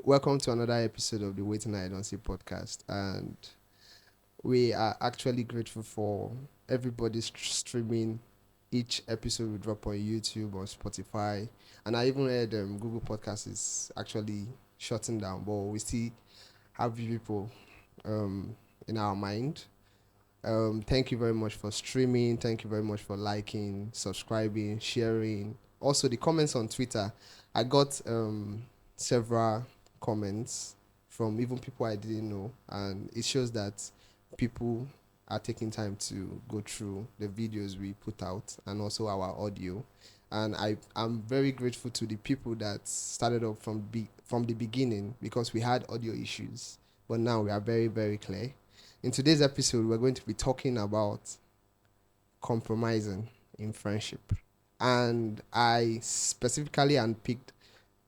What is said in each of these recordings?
welcome to another episode of the Waiting I Don't See podcast. And we are actually grateful for everybody streaming each episode we drop on YouTube or Spotify. And I even heard Google Podcast is actually shutting down, but we still have you people in our mind. Thank you very much for streaming. Thank you very much for liking, subscribing, sharing. Also, the comments on Twitter. I got several comments from even people I didn't know, and it shows that people are taking time to go through the videos we put out and also our audio. And I'm very grateful to the people that started up from the beginning, because we had audio issues, but now we are very, very clear. In today's episode, we're going to be talking about compromising in friendship. And I specifically handpicked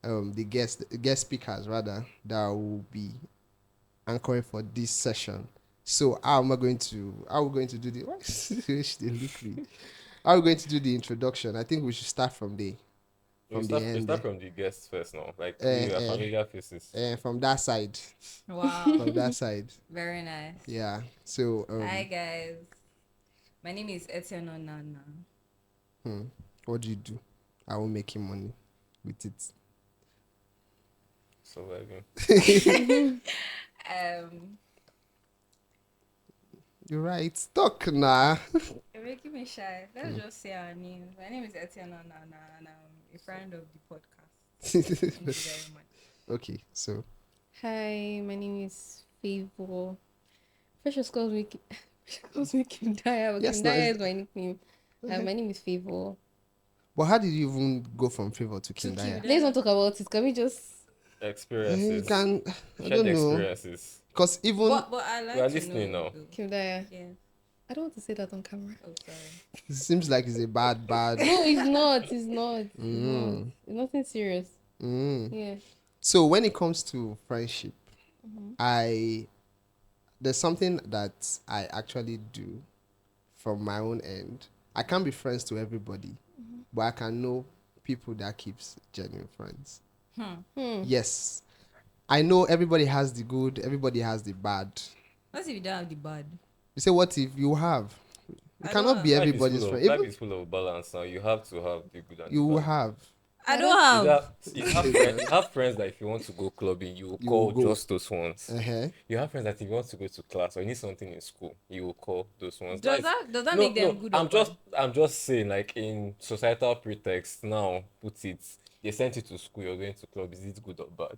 the guest speakers rather that will be anchoring for this session. So how are we going to do the how are we going to do the introduction? I think we should start from the We start from the guests first now. Like we are familiar faces. from that side. Wow. From that side. Very nice. Yeah. So Hi guys. My name is Etienne Onana. what do you do? I will make you money with it. So again. You're right. Talk now. You're making me shy. Let's just say our names. My name is Etienne Onana and I'm a friend of the podcast. Thank you very much. Okay, so Hi, my name is Favor. Precious calls me Kim Daya, but Yes, Kim no, Daya it's- is my nickname. My name is Favor. but how did you even go from Favor to To Kindaya? Kim- Let's not talk about it. Can we just... You Experiences. can I Share don't the know. experiences. Because even But I like We are to listening know. now. though. Kim Daya. Yeah. I don't want to say that on camera. Oh, sorry. it seems like it's a bad No, it's not. It's not. It's not. It's nothing serious. Yeah. So when it comes to friendship, there's something that I actually do from my own end. I can't be friends to everybody, but I can know people that keeps genuine friends. Yes. I know everybody has the good, everybody has the bad. What if you don't have the bad? You say, what if you have? You I cannot don't be Life is everybody's full of- friend. Life Even is full of balance now. You have to have the good and you the will bad. have. I don't have. You have friends that if you want to go clubbing, you will You call will go. just those ones. Uh-huh. You have friends that if you want to go to class or you need something in school, you will call those ones. Does that make them good or I'm just saying, like in societal pretext now, put it, they sent you to school, you're going to club, is it good or bad?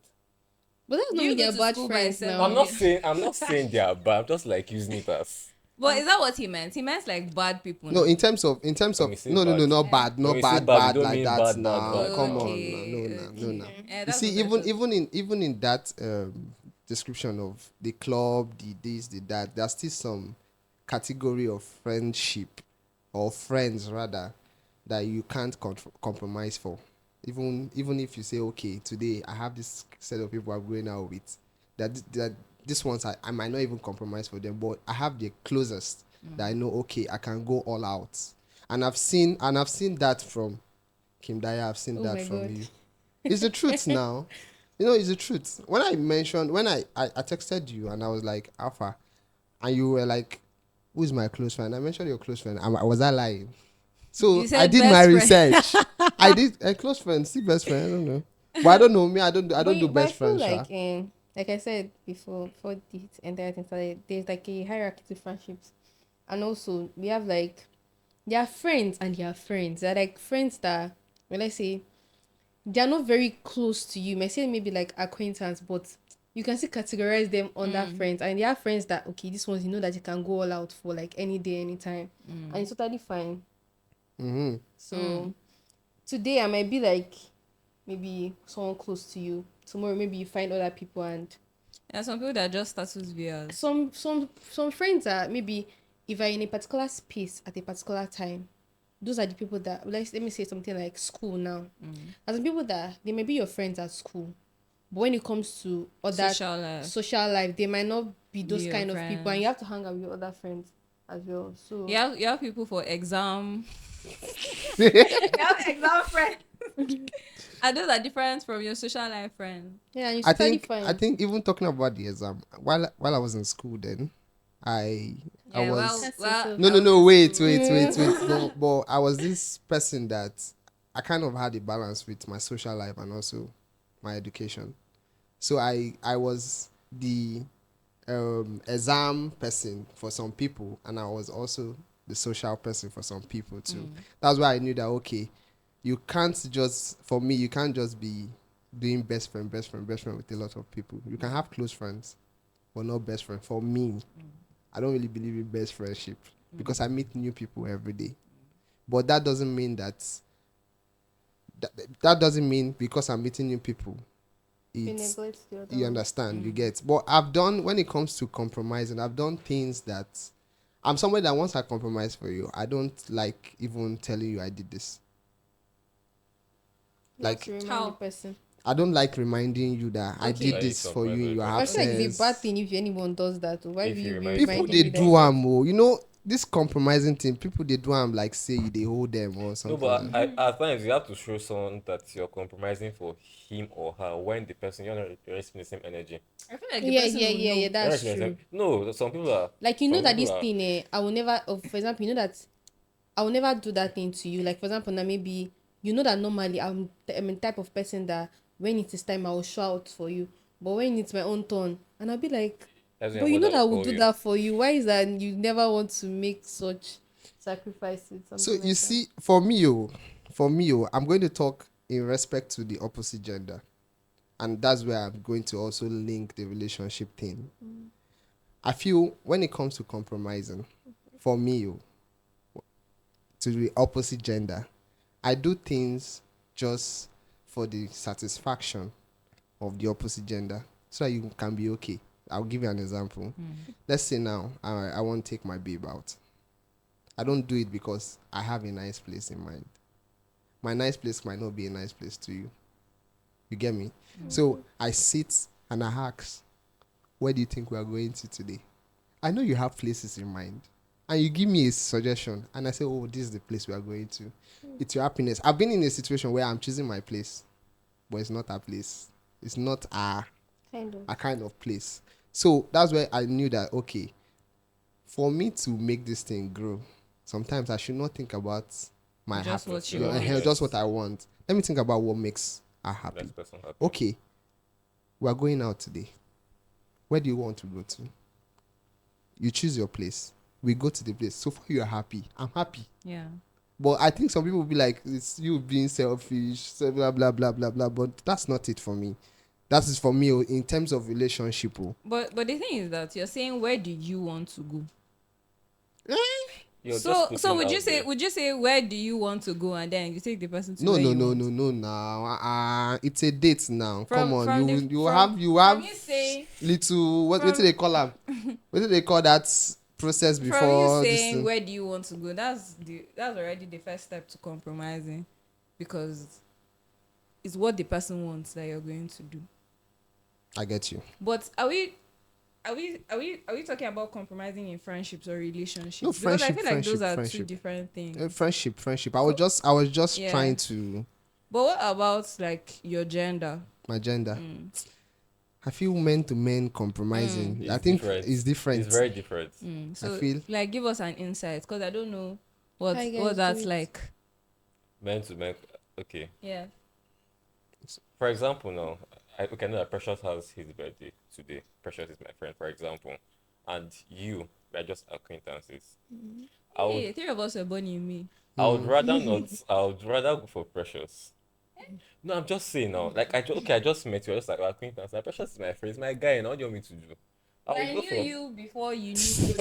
But that's not You mean go they're to bad school by friends yourself. now. I'm not saying they are bad, I'm just like using it as But is that what he meant? He meant like bad people. No, now. in terms of When we say no, bad. not bad, When not we say bad, bad, we bad don't like mean that bad, now. bad. Come Okay, on, no. Yeah, You that's see, what I thought. even in that description of the club, the this, the that, there's still some category of friendship or friends rather that you can't compromise for. Even if you say, okay, today I have this set of people I'm going out with, that this ones I might not even compromise for them, but I have the closest that I know. Okay, I can go all out, and I've seen that from Kim Daya. I've seen Oh that my from God. you. It's the truth now. It's the truth. When I texted you and I was like, Alpha, and you were like, who's my close friend? I mentioned your close friend. Was I lying? So You said I did best my friend. research. I did a close friend, still best friend. I don't know, but I don't know me. I don't do But best I feel friends. like I said before this entire thing started, there's like a hierarchy to friendships. And also we have like, there are friends and there are friends. They're like friends that, well, let's say they're not very close to you. May say maybe like acquaintance, but you can still categorize them under friends. And there are friends that, okay, this ones you know that you can go all out for like any day, anytime. And it's totally fine. So today I might be like maybe someone close to you. Tomorrow maybe you find other people, and Yeah, some people that are just status viewers. some friends are maybe if you're in a particular space at a particular time, those are the people that let me say something like school now. As some people that they may be your friends at school, but when it comes to other social life, they might not be those Be kind your of people, friends. and you have to hang out with your other friends as well. So You have people for exam. You have exam friends. And those are different from your social life friend. Yeah, and it's I totally think fine. even talking about the exam while I was in school then, I Yeah, was That's well, so- no I no was no in wait school. wait wait wait but I was this person that I kind of had a balance with my social life and also my education. So I was the exam person for some people, and I was also the social person for some people too. That's why I knew that okay, you can't just for me you can't just be doing best friend with a lot of people. You can have close friends, but not best friend. For me, I don't really believe in best friendship because I meet new people every day. But that doesn't mean that that doesn't mean because I'm meeting new people, You it's neglect the other you one. understand, you get. But I've done when it comes to compromising, I've done things that I'm somebody that once I compromise for you, I don't like even telling you I did this. You have Like to remind the How? person. I don't like reminding you that I Okay. did Why you this for you in compromise your on I feel like something? it's a bad absence. thing if anyone does that. Why If will you you be remind People someone reminding they me of that? do something. you know this compromising thing. People they do like say they hold them or No, something but like that. at times you have to show someone that you're compromising for him or her when the person you're not receiving the same energy. I feel like the Yeah, person yeah, will yeah, yeah. know. You're not That's receiving the true. same. No, some people are. Like you know Some that people this are. thing, I will never. For example, you know that I will never do that thing to you. Like for example, now maybe you know that normally I'm a type of person that when it is time I will show out for you, but when it's my own turn, and I'll be like, That's but when you your know mother that will I will call do you. that for you. Why is that you never want to make such sacrifices? So Something you like that. see, for me, I'm going to talk in respect to the opposite gender, and that's where I'm going to also link the relationship thing. I feel when it comes to compromising, for me, to the opposite gender, I do things just for the satisfaction of the opposite gender, so that you can be okay. I'll give you an example. Let's say now I want to take my babe out. I don't do it because I have a nice place in mind. My nice place might not be a nice place to you. You get me? So I sit and I ask, where do you think we are going to today? I know you have places in mind. And you give me a suggestion and I say, oh, this is the place we are going to. It's your happiness. I've been in a situation where I'm choosing my place, but it's not our place. It's not Kind of. a kind of place. So that's where I knew that, okay, for me to make this thing grow, sometimes I should not think about my Just happiness, what Your you want. just what happiness. I want. Let me think about what makes her happy. Next person happy. Okay, we are going out today. Where do you want to go to? You choose your place. We go to the place. So far, you are happy. I'm happy. Yeah. But I think some people will be like, it's you being selfish, so blah, blah, blah, blah, blah. But that's not it for me. That is for me in terms of relationship. But the thing is that you're saying where do you want to go? You're just So putting out there. would you say where do you want to go and then you take the person to No, where no, you no, want? no, no. Now, it's a date now. Come on, From the you from have you saying little what do from they call them? What do they call that process from you before this saying thing? where do you want to go, that's already the first step to compromising, because it's what the person wants that you're going to do. I get you. But are we talking about compromising in friendships or relationships? No, Because I friendship, feel like those friendship, are two friendship. different things. Friendship. I was just Yeah. trying to But what about like your gender? my gender. I feel men to men compromising. I It's think different. it's different. It's very different. I So feel like give us an insight, because I don't know How you what guys that's do it? like. Men to men. Okay. Yeah. For example, now, I know that Precious has his birthday today. Precious is my friend, for example. And you, we are just acquaintances. I would, Hey, three of us were born in me. I would rather not. I would rather go for Precious. No, I'm just saying now. Like, okay, I just met you. I just like we're acquaintances. Like, Precious is my friend. He's my guy. Now, what do you want me to do? I I would go knew for. you before you knew.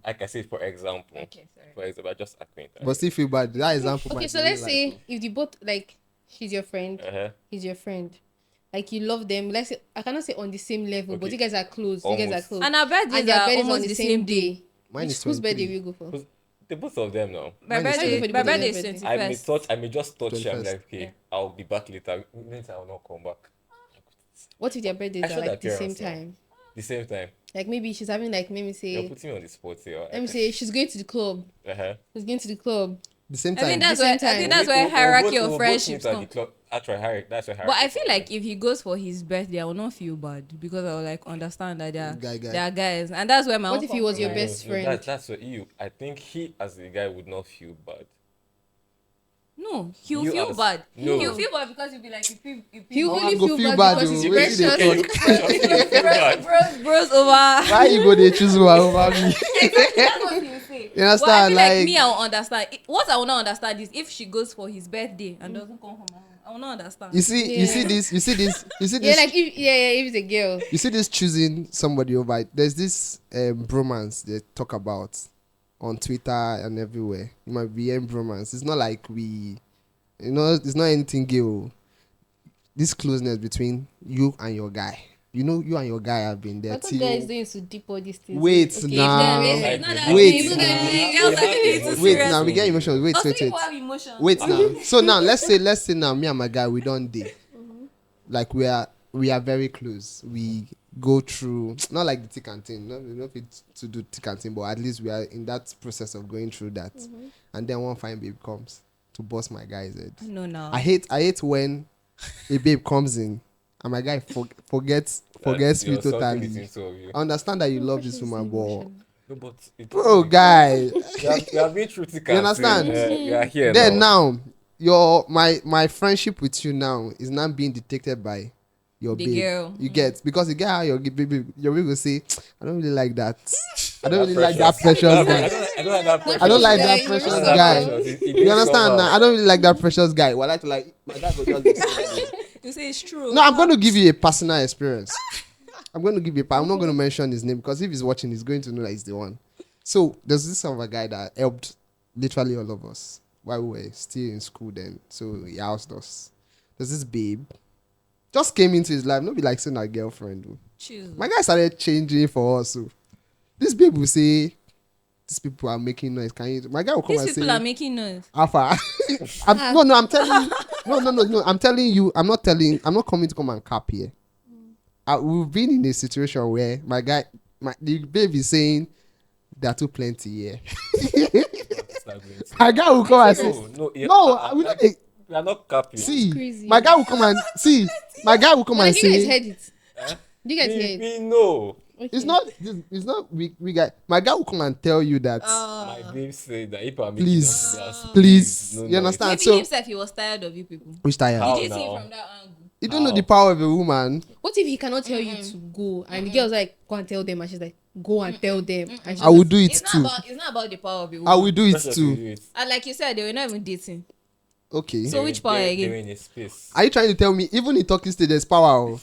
Like I said, for example. Okay, sorry. For example, I just acquaintances. but still feel bad. That example Okay, might so be real let's life, say oh. if the both like she's your friend, Uh-huh. he's your friend, like you love them. Let's say I cannot say on the same level, but Okay. you guys are close. You guys are Almost. close, And our birthdays and their are birthdays almost on the the same same day. Mine is Whose birthday 23. will you go for? The both of them now. My Mine is birthday, 23. my Everybody birthday is birthday. I may 21st. I may just touch you. I'm 21st. like, okay, Yeah. I'll be back later. Means I will not come back. What if their I birthdays are showed like her the same parents now. time? The same time. Like maybe she's having like You're putting me on the spot here. let me say she's going to the club. Uh-huh. She's going to the club, The same I think time. that's where hierarchy of friendships come. That's where hierarchy. But I feel like if he goes for his birthday, I will not feel bad because I will like understand that Guy. they are guys, and that's where my What own if he was your compromise- best friend? That's what you. I think he, as a guy, would not feel bad. No, he'll You feel as- bad. no. He'll feel bad because he'll be like, He will Oh, only I go feel feel bad bad, because oh. he's Wait till they precious. talk. Feel bad. bros over. Why you go they choose one over me? Exactly, that's what he'll say. You But I understand? feel like Like, me, I will understand. What I will not understand is if she goes for his birthday and doesn't come home. I will not understand. you see Yeah. this. Yeah, like if it's a girl. You see this choosing somebody over. There's this bromance they talk about on Twitter and everywhere. It might be bromance. It's not like it's not anything gay. Oh. This closeness between you and your guy. You know, you and your guy have been there I thought till. guys don't used to deep all these things. Wait Okay, now. if It's they're- not that Wait deep. now. Girls are taking it too Wait serious. now, we get emotions. Wait. Also, people have emotions. Wait now. So now let's say now me and my guy we don't date. Like we are very close. We go through not like the thick and thin. Not fit to do thick and thin, but at least we are in that process of going through that. And then one fine babe comes to bust my guy's head. No. I hate when a babe comes in and my guy forgets me totally. I understand that you love this woman, but No, but bro, guy. you have been through thick You and understand? thin. You are here Then now. now, your my friendship with you now is now being detected by your The babe. girl. You get because you get how your babe will say, I don't really like that. I don't That really like that precious. precious I guy. don't like that precious. I don't like that Guy, precious I don't guy. like You understand now? I don't really like that precious guy. Well, I like to like my dad will just be saying, You say it's true. no, I'm going to give you a personal experience. I'm going to give you. I'm not going to mention his name because if he's watching, he's going to know that he's the one. So there's this other guy that helped literally all of us while we were still in school then. So he housed us. There's this babe just came into his life. Not be like saying our girlfriend. Oh. Choose. My guy started changing for us. So this babe will say, "These people are making noise. Can you?" My guy will come These and say, people are making noise. Alpha. I'm telling you. No. I'm telling you. I'm not coming to come and cap here. We've been in a situation where the baby is saying there are too plenty here. My guy will come and say, we don't. We are not capping. See, crazy. my guy will come and see. My guy will come Like, and do you guys say, heard it? Do you guys hear it? We know. Okay. it's not. We got. My guy will come and tell you that. My babe said that if I'm making Please, noise, please, no you noise. understand? Maybe So himself, he was tired of you people. which tire? How Did you see now? it from that angle? You don't know How? the power of a woman. What if he cannot tell you to go and the girl's like, go and tell them, and she's like, go and tell them, and she's I will do it It's too. not about the power of a woman. I will do it Precious will too. do it. And like you said, they were not even dating. Okay. So which power They again? were in a space. Are you trying to tell me even in talking stage there's power? Oh?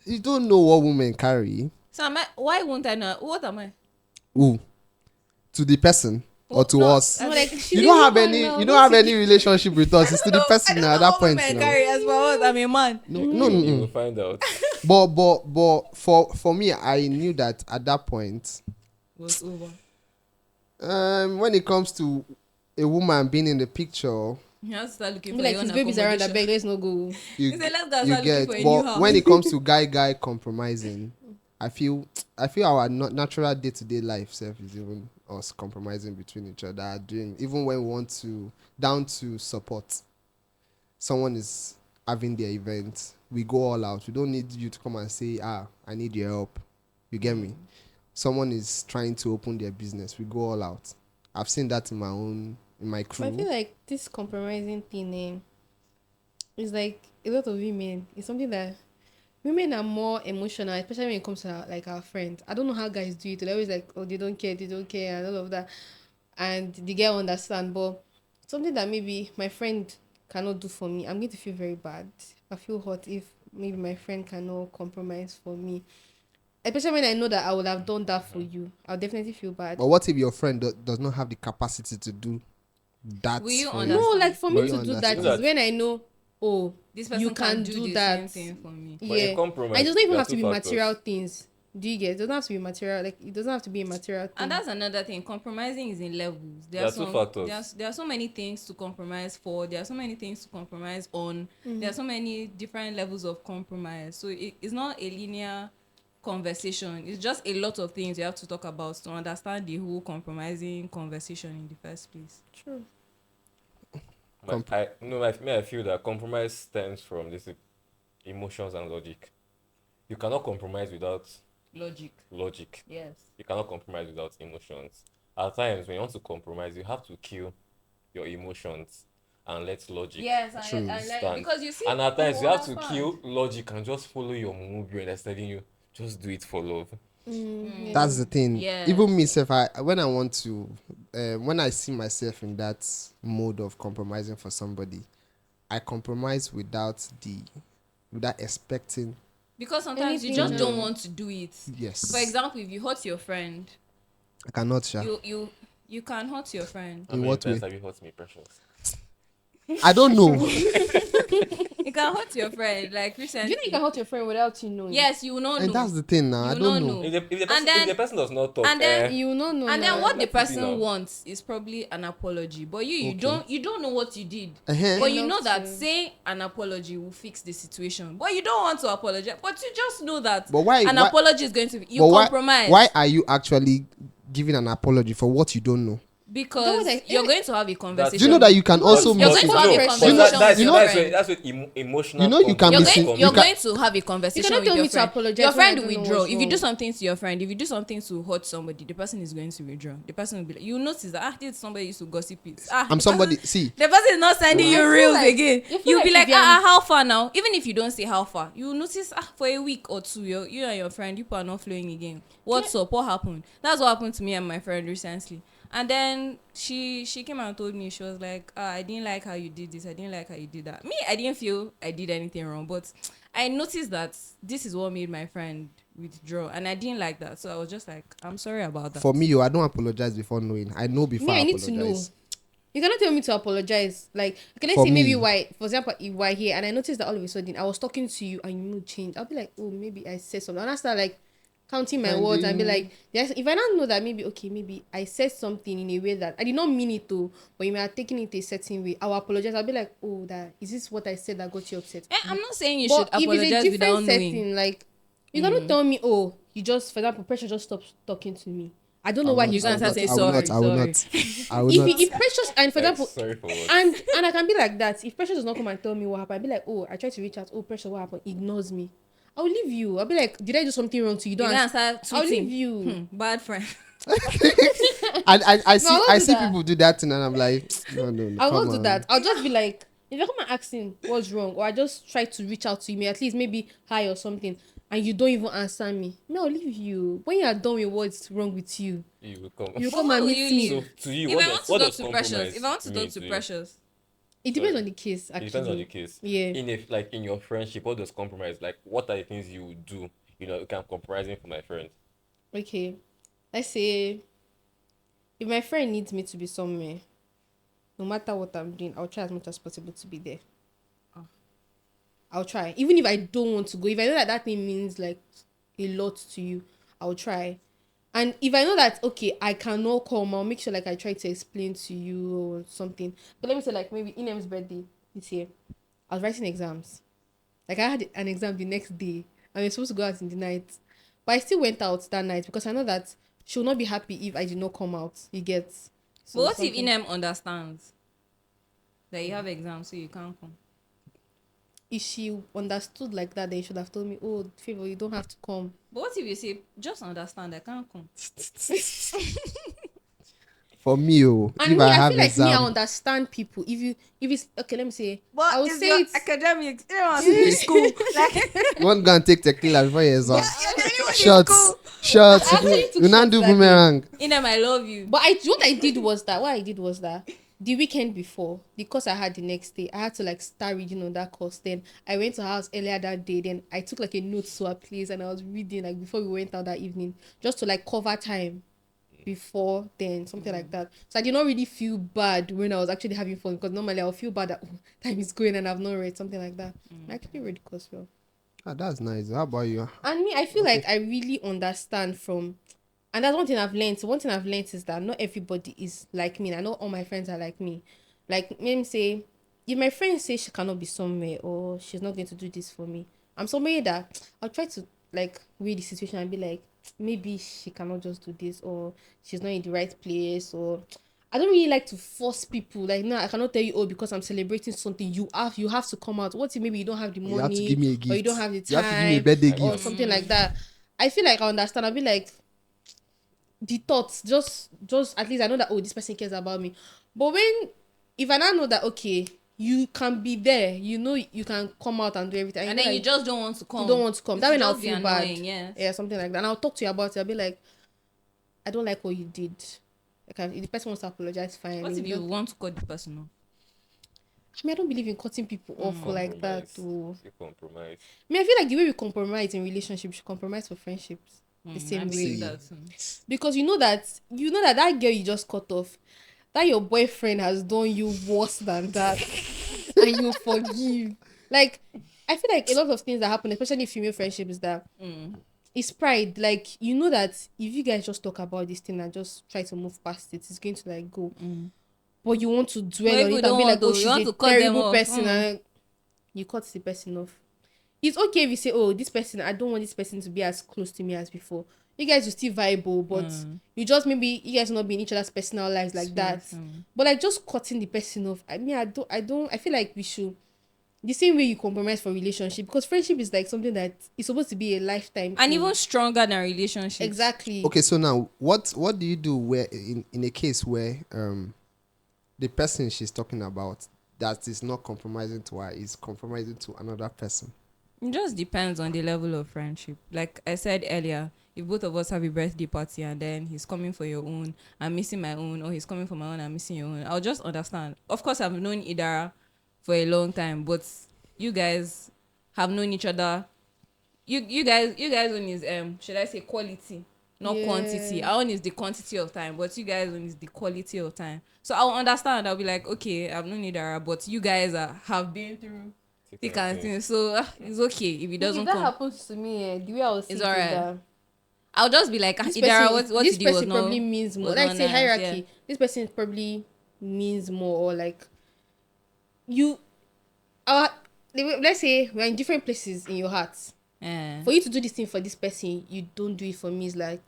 You don't know what women carry. So why won't I know? What am I? Who? To the person or to No, us? I I'm think- like, You don't have any. You don't have any relationship with us. It's to the No, person I now, don't at know that what point. women You know. carry as for what? I'm a man. No. You will find out. But for me, I knew that at that point. Was over. When it comes to a woman being in the picture, You have to start looking be for like, your his own baby's around the accommodation. bed, let's not go. you, He said, let's go you start looking get. for a new But house. when it comes to guy compromising, I feel our natural day-to-day life self is even us compromising between each other, doing even when we want to down to support. Someone is having their event, we go all out. We don't need you to come and say, I need your help. You get me? Someone is trying to open their business, we go all out. I've seen that in my crew. But I feel like this compromising thing is like a lot of women. It's something that women are more emotional, especially when it comes to like our friends. I don't know how guys do it. They're always like, oh, they don't care, and all of that. And the girl understand, but something that maybe my friend cannot do for me, I'm going to feel very bad. I feel hurt if maybe my friend cannot compromise for me. Especially when I know that I would have done that for you. I'll definitely feel bad. But what if your friend does not have the capacity to do that? Will you for understand? No, like for me But to you do that understand. is when I know, oh, This person you can do do the that. same thing for me. But Yeah, in compromise, and it doesn't even there are have to two be factors. material things. Do you get? It doesn't have to be material. Like it doesn't have to be a material thing. And that's another thing. Compromising is in levels. There are two factors. There are so many things to compromise for. There are so many things to compromise on. There are so many different levels of compromise. So it's not a linear conversation. It's just a lot of things you have to talk about to understand the whole compromising conversation in the first place. True. But I feel that compromise stems from this emotions and logic. You cannot compromise without Logic. logic. Yes. You cannot compromise without emotions. At times, when you want to compromise, you have to kill your emotions and let logic Yes, True. and like, stand. because you see, And at times, you have to understand. kill logic and just follow your mood brain that's telling you, just do it for love. Yeah. That's the thing. Yes. Even myself, when I want to, when I see myself in that mode of compromising for somebody, I compromise without expecting. Because sometimes you Anything, just don't no. want to do it. Yes. For example, if you hurt your friend, I cannot share. you can hurt your friend. How In many what times way? have you hurt me, precious? I don't know. You can hurt your friend. Like Do recently. you know you can hurt your friend without you knowing? Yes, you will not And know. that's the thing now. I You don't not know. know. If the person does not talk, and then You will not know. And then now. what the let it be now. person wants is probably an apology. But you Okay. you don't know what you did. Uh-huh. But you know Enough that to- saying an apology will fix the situation. But you don't want to apologize. But you just know that But why? an why apology is going to be you but why- compromise. Why are you actually giving an apology for what you don't know? Because Don't like- you're going to have a conversation. Do you know that you can also You're miss going it? to have a But conversation that's with your that's friend. that's what emotional. You know you can You're miss going, it. you're You can- going to have a conversation cannot with tell your me to friend. apologize Your when friend I will don't know withdraw. what's If you do wrong. something to your friend, if you do something to hurt somebody, the person is going to withdraw. The person will be like, you notice that this somebody used to gossip it. I'm somebody. See, The person is not sending I you feel reels like- again. you feel You'll like be like, if you're- how far now? Even if you don't say how far, you will notice for a week or two, you and your friend, people are not flowing again. What's up? What happened? That's what happened to me and my friend recently. And then she came and told me, she was like, I didn't like how you did this. I didn't like how you did that. Me, I didn't feel I did anything wrong, but I noticed that this is what made my friend withdraw, and I didn't like that. So I was just like, I'm sorry about that. for me, I don't apologize before knowing. I know before Me, I I need to apologize. know. You cannot tell me to apologize. Like, okay, let's For say maybe me. why, for example, if we're here and I noticed that all of a sudden I was talking to you and you mood changed, I'll be like, oh, maybe I said something. And I start like counting my words and be like, yes, if I don't know that maybe, okay, maybe I said something in a way that I did not mean it to, but you may have taken it a certain way, I'll apologize. I'll be like, oh, that is this what I said that got you upset? I'm not saying you But should if apologize it's a without different knowing. setting, like, you cannot tell me, oh, you just, for example, Pressure just stopped talking to me. I don't know why he's You're not. gonna say I will not. sorry, I will sorry. not. I will If, not. if Precious, and for Like, example, sorry for what? and I can be like that. If Precious does not come and tell me what happened, I'll be like, oh, I tried to reach out. Oh, Precious, what happened? Ignores me. I'll leave you. I'll be like, did I do something wrong to you? You Don't gonna answer. start I'll tweeting. leave you. Bad friend. I see. I won't I do see that. people do that, and I'm like, no. I come won't do on. that. I'll just be like, if you come and asking what's wrong, or I just try to reach out to you, at least maybe hi or something, and you don't even answer me, no, I'll leave you. When you are done with what's wrong with you, You will come. you But come why and will meet you me. leave? So to you, If what I does want to what talk does to compromise Precious, if I want to mean talk to you? It Precious, depends Sorry. on the case, actually. It depends on the case. Yeah. In your friendship, what does compromise like? What are the things you would do? You know, I'm compromising for my friend. Okay. Let's say if my friend needs me to be somewhere, no matter what I'm doing, I'll try as much as possible to be there. I'll try. Even if I don't want to go, if I know that that thing means like a lot to you, I'll try. And if I know that, okay, I cannot come, I'll make sure like I try to explain to you or something. But let me say like maybe Inem's birthday this year, I was writing exams. Like I had an exam the next day and we were supposed to go out in the night. But I still went out that night because I know that she will not be happy if I did not come out. You get. So but what if something- Inem understands that you have exams, so you can't come? if she understood like that, then you should have told me, oh, Favor, you don't have to come. But what if you say, just understand, I can't come? For me, And if me, I I have feel like me, I exam, understand people. If it's okay, let me say, But I would it's say your it's academics. You don't want to be in school. Like, you want to go and take tequila before your exam. you're Shots, shots. I actually took You not shots do that day. boomerang. Inem, I love you. But what I did was that the weekend before, the course I had the next day, I had to like start reading on that course. Then I went to her house earlier that day. Then I took like a note to her place and I was reading like before we went out that evening, just to like cover time before then, something like that. So I did not really feel bad when I was actually having fun, because normally I'll feel bad that time is going and I've not read something like that. I actually read the course well. Ah, that's nice. How about you? And me, I feel like I really understand from, and that's one thing I've learned. So one thing I've learned is that not everybody is like me. And I know all my friends are like me. Like, maybe say, if my friend says she cannot be somewhere or she's not going to do this for me, I'm somebody that I'll try to like read the situation and be like, maybe she cannot just do this, or she's not in the right place, or I don't really like to force people. Like, no, I cannot tell you, oh, because I'm celebrating something, you have to come out. What if maybe you don't have the You have to give money, me a or you gift. don't have the You have to give me a time, birthday or gift. something like that. I feel like I understand. I'll be like, the thoughts, just at least I know that, oh, this person cares about me. But if I now know that, okay, you can be there, you can come out and do everything, And you know then you that just don't want to come. you don't want to come, It that will way I'll just be feel bad. annoying, yes. Yeah, something like that. And I'll talk to you about it. I'll be like, I don't like what you did. Like, if the person wants to apologize, fine. What if you don't- want to cut the person off? I mean, I don't believe in cutting people off or like that. Compromise. I You compromise. mean, I feel like the way we compromise in relationships, we should compromise for friendships the I same believe way. that too. Because that girl you just cut off, that your boyfriend has done you worse than that, and you forgive. Like, I feel like a lot of things that happen, especially in female friendships, that it's pride. Like, that if you guys just talk about this thing and just try to move past it, it's going to like go. But you want to dwell But on if you it and don't be like, want oh, to, you she's want a to cut them terrible off. person, and you cut the person off. It's okay if you say, oh, this person, I don't want this person to be as close to me as before. You guys will still viable, but you just, maybe you guys will not be in each other's personal lives like that. But like, just cutting the person off, I mean, I feel like we should, the same way you compromise for relationship, because friendship is like something that is supposed to be a lifetime And thing. even stronger than relationships. Exactly. Okay, so now what do you do where in a case where the person she's talking about that is not compromising to her is compromising to another person? It just depends on the level of friendship. Like I said earlier, if both of us have a birthday party and then he's coming for your own, I'm missing my own, or he's coming for my own, I'm missing your own, I'll just understand. Of course, I've known Idara for a long time, but you guys have known each other. You guys own is should I say quality, not quantity. Our own is the quantity of time, but you guys own is the quality of time. So I'll understand. I'll be like, okay, I've known Idara, but you guys have been through thick and thin, so it's okay if he doesn't if that come. happens to me, the way I was It's saying alright. that I'll just be like, this Idara, person, what this he did was person not, probably means more. was Like, not say nice, hierarchy, yeah. this person probably means more, or like you our let's say we're in different places in your heart. Yeah. For you to do this thing for this person, you don't do it for me. It's like,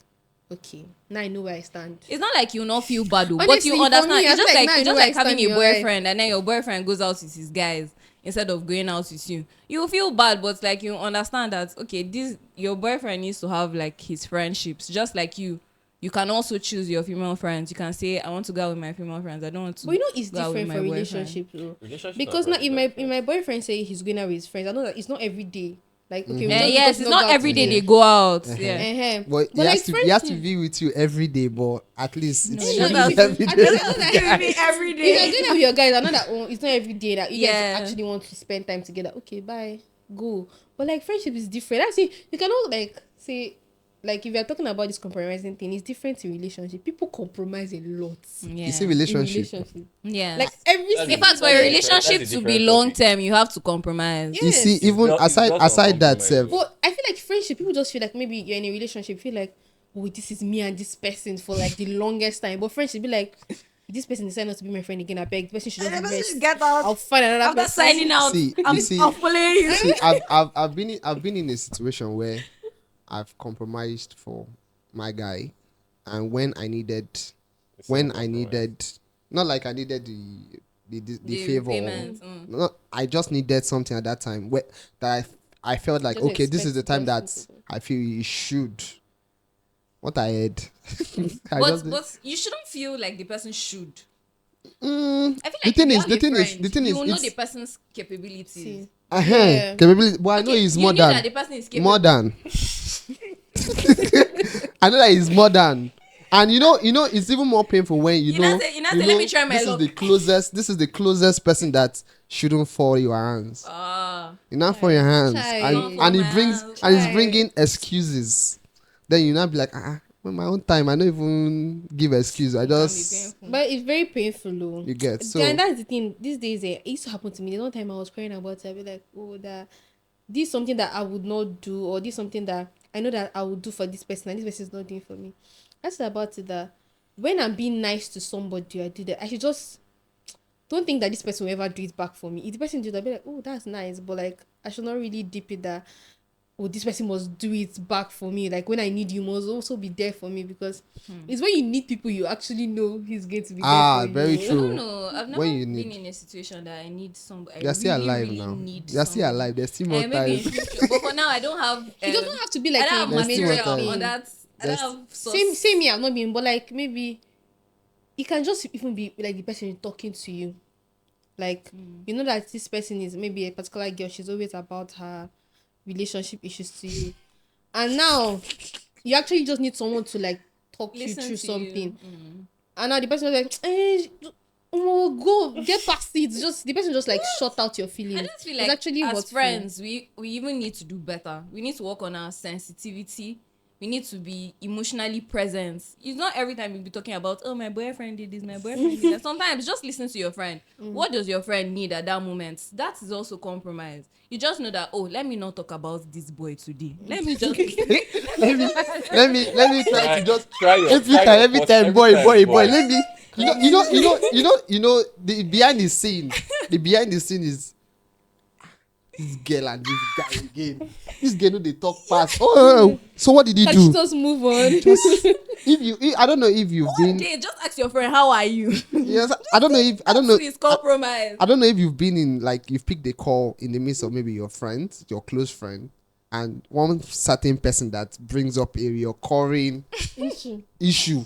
okay, now I know where I stand. It's not like you not feel bad, though, but Honestly, you for understand. me, I It's just feel like now I it's know just where I like having stand a in your life. boyfriend, and then your boyfriend goes out with his guys instead of going out with you. You feel bad, but like you understand that, okay, this your boyfriend needs to have like his friendships, just like you. You can also choose your female friends. You can say, I want to go out with my female friends. I don't want to. But it's go out with different my for boyfriend. relationships, though. Relationships Because are now, very if my different. boyfriend say he's going out with his friends, I know that it's not every day. Like, okay, Yes, it's not every day they go out. Yeah. But he like has to he has to friendship. be with you every day, but at least it No, should not be that- every I day. know that every if you're day. going out with your guys, I know that it's not every day that you Yeah. guys actually want to spend time together. Okay, bye, go. But like, friendship is different. I see you cannot like say, like, if you're talking about this compromising thing, it's different in relationship. People compromise a lot Yeah. You see in relationship. relationship. Yeah. Like every That's in single fact, for That's a a relationship different to be topic. long term, you have to compromise. Yeah. You see, Yes. even It's aside just on that compromise, self, though. But I feel like friendship, people just feel like maybe you're in a relationship, feel like, oh, this is me and this person for like the longest time. But friendship be like, if this person decides not to be my friend again, I beg, the person should just rest. Get out. I'll find another After person. signing out, See, I'm you see- following you. see, I've been in a situation where I've compromised for my guy, and when I needed It's not when I compromise. needed, not like I needed the favor, repayment, not, I just needed something at that time where that I felt like, Just okay, this is the expect time that something. I feel you should. What I had. But you shouldn't feel like the person should. Mm, I feel the like thing if you is, have the a thing is, friend, the thing you is, will know it's the person's capabilities. See. uh-huh, capability. But I know Okay, he's you more knew than that the person is capable. more than. I know that he's more than. And it's even more painful when you know, let me try my this luck. this is the closest person that shouldn't fall your hands. Enough for your hands, Child. and Not he for my brings hands. and he's Child. bringing excuses. Then you not be like, when my own time, I don't even give excuse. I It can be just painful. But it's very painful, though. you get so. And that's the thing. These days, it used to happen to me. The one time I was crying about it, I'd be like, oh, that this is something that I would not do, or this is something that I know that I would do for this person, and this person is not doing for me. That's about it, that when I'm being nice to somebody, I do that. I should just don't think that this person will ever do it back for me. If the person do that, I'll be like, oh, that's nice, but like, I should not really deep it that oh, this person must do it back for me. Like when I need you, must also be there for me, because it's when you need people you actually know he's going to be there for very you. true. I don't know. I've never When you been need- in a situation that I need somebody. They're still alive really now. Need They're still somebody. alive. There's still more Maybe in time. future. But for now, I don't have. It doesn't have to be I like don't have a There's still material more major time. on thing. that. I There's- don't have Same here. I've not been, but like maybe it can just even be like the person talking to you. Like you know that this person is maybe a particular girl. She's always about her relationship issues to you, and now you actually just need someone to like talk you Listen through to something. you. And now the person is like, oh, go get past it. Just the person just like shut out your feelings. I just feel It's like actually as what's friends, we even need to do better. We need to work on our sensitivity. We need to be emotionally present. It's not every time you'll be talking about, oh, my boyfriend did this, my boyfriend did that. Sometimes just listen to your friend. What does your friend need at that moment? That is also compromise. You just know that, oh, let me not talk about this boy today. Let me just let me try to just Try your, every first- time, boy. boy. Let me. You know. The behind the scene is this girl and this guy again. This girl know they talk fast. Oh, so what did he like do? just move on. I don't know if you've been. Okay, just ask your friend, how are you? Yes, I don't know. It's compromise. I don't know if you've been in, like, you've picked a call in the midst of maybe your friend, your close friend, and one certain person that brings up a recurring issue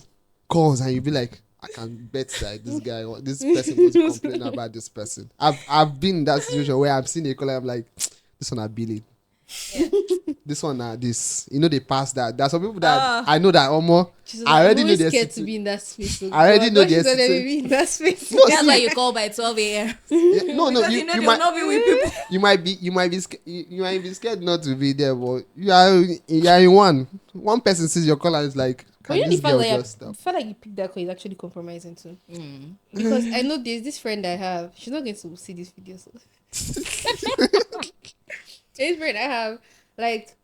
calls, and you be like, I can bet that this person was complaining about this person. I've been in that situation where I've seen a call and I'm like, this one I Billy. Yeah. This one this. You know, they pass that. There's some people that Ah. I know that almost She's I already I'm know always their scared to situ- be in that space. So I already God, know don't their you let situ- me be in that space. No, That's see, why you call by 12 a.m. yeah, no, Because you they will might not be with people. you might be you might be scared not to be there, but you are in one person sees your call and is like, But can you know this the fact girl that just stop? the fact that you picked that call is actually compromising too. Because I know there's this friend I have. She's not going to see this video. So. This friend I have, like,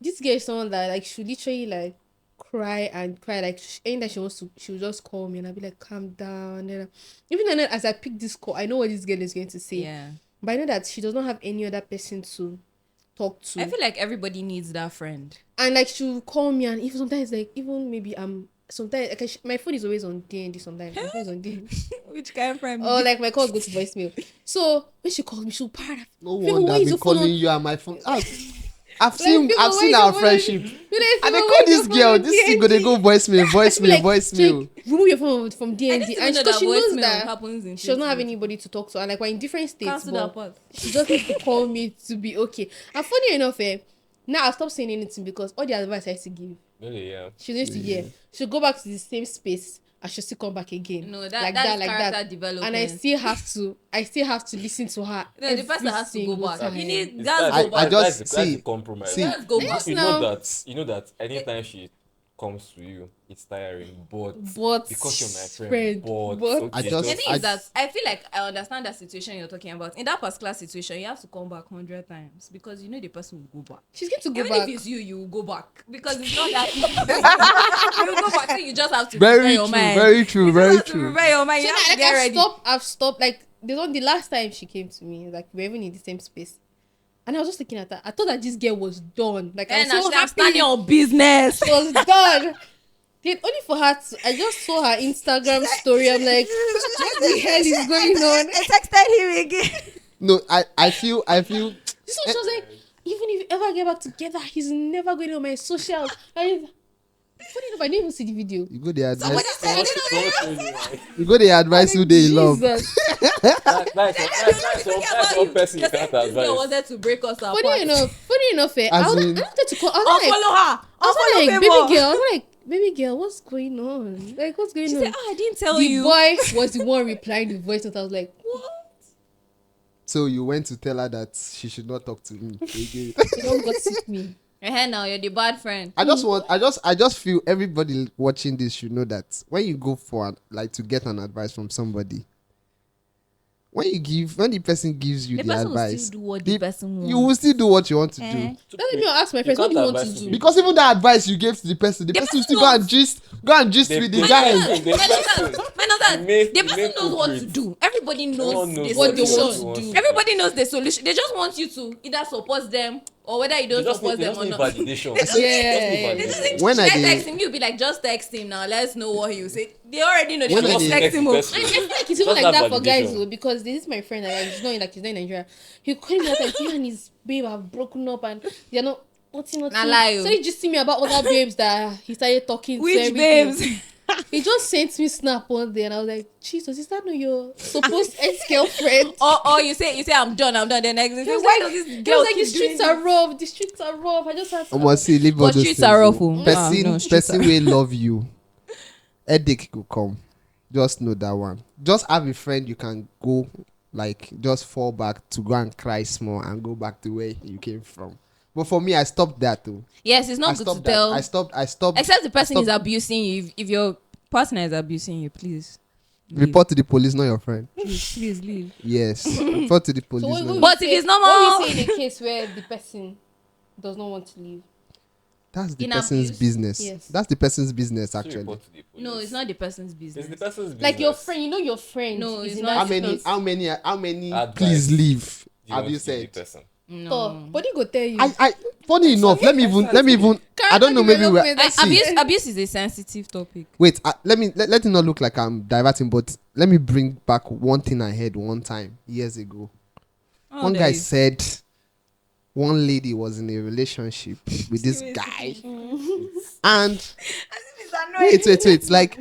this girl is someone that like she literally like cry and cry, like anytime she wants to, she will just call me and I'll be like, calm down. And then, even then, as I pick this call, I know what this girl is going to say. Yeah. But I know that she does not have any other person to talk to. I feel like everybody needs that friend. And like she'll call me, and even sometimes like even maybe sometimes like my phone is always on DND. Sometimes my phone is on DND. Which kind of friend? Or like my calls go to voicemail. So when she calls me, she'll para. No Feel, wonder why I've is been your phone calling on? you on my phone. I've seen Feel, I've why seen is our your phone on? friendship. Feel, And they why call is your this phone girl. on This thing go they go DND? voicemail. Remove your phone from I DND, didn't even and know because that she knows voicemail that happens in she does not have Facebook. anybody to talk to, and like we're in different states, Cancel that but part. she just needs to call me to be okay. And funny enough, now I'll stop saying anything because all the advice I used to give, Really, yeah. she needs to hear. She'll go back to the same space and she'll still come back again. No, like that's like character that. development. And I still have to listen to her. No, the person every has to go single back. time. You need It's that's I- go I back. just- that's see- the compromise. see. Let's go back. Yes, You now. know that anytime she comes to you, it's tiring. But because you're my friend, but okay, I just- The thing is that I feel like I understand that situation you're talking about. In that particular situation, you have to come back 100 times because you know the person will go back. she's going to go Even back. if it's you will go back because it's not that easy. You will go back. So you just have to prepare Very your true, mind. very true, You just very have to true. prepare your mind. So You now, have to like get ready. I've stopped. Like the last time she came to me, like we were even in the same space, and I was just looking at her. I thought that this girl was done. Like I And was so I'm happy standing on business. she was done. Then only for her to, I just saw her Instagram story. I'm like, what the hell is going on? I texted him again. No, I feel So she was like, even if you ever get back together, he's never going on my socials. And funny enough, I didn't even see the video. you go the Somebody advice. said, Someone told you, right? You go the advice who they love. Jesus. That's Think about one you. person you Just can't this girl advise. wanted to break us apart. Funny enough, I As wanted in- to call. I was like, Unfollow her. I was Unfollow like, people. baby girl. I was like, baby girl, what's going on? Like, what's going She on? said, oh, I didn't tell The you. boy was the one replying the voice note. I was like, What? So you went to tell her that she should not talk to me again. you don't gossip me. Now you're the bad friend. I just feel everybody watching this should know that when you go for to get an advice from somebody, when the person gives you The the person will advice, still do what the person wants. you will still do what you want to Eh. do. Let me ask my friends, what do you want to do? Because even the advice you gave to the person will person still knows. go and gist with the guy. The person- The person main knows what to culprit. do. Everybody everybody knows Everyone knows the what they solution. want to do. Everybody knows the solution. They just want you to either support them or whether you They don't just need, support they them just or need not. validation. Yeah, Just need yeah. validation. When Should I I did- text him? You'll be like, just text him now. Let's know what he will say. They already know. They When should I just did- text him. Text Oh. the I person. feel like it's even Just like that that for guys validation. though, because this is my friend and he's not in Nigeria. He called me that time, he and his babe have broken up and they're not nothing. Nah, lie, So oh. he just see me about other babes that he started talking to. Which Everything. babes? He just sent me snap one day and I was like, Jesus, is that not your supposed ex-girlfriend? or you say I'm done. The next day, He was why like- does this He girl was like, the keep doing streets are rough. The streets are rough. I just have to. I must see leave all But those streets things, are rough, oh. oh. Person, No, streets person are- will love you. Headache will come. Just know that one. Just have a friend you can go, like, just fall back to go and cry small and go back to where you came from. But for me, I stopped that too. Yes, it's I not good to stopped that. tell. I stopped. Except the person I is stopped- abusing you. If your partner is abusing you, please leave. Report to the police, not your friend. Please leave. Yes. Report to the police. So not your- But if it's normal- what we say in a case where the person does not want to leave? That's the In person's abuse? business. Yes. That's the person's business, To actually. report to the police. No, it's not the person's business. It's the person's business. Like your friend, you know your friend. No, is it's in not. that How space. many? Advice. Please leave. You Have want you to give the said? person. No. Oh, but he go tell you. Funny enough, let me even. I don't know. Maybe we. Development, See, Abuse is a sensitive topic. wait. Let it not look like I'm diverting, but let me bring back one thing I heard one time years ago. Oh, One there guy is- said one lady was in a relationship with this guy, and wait. Like,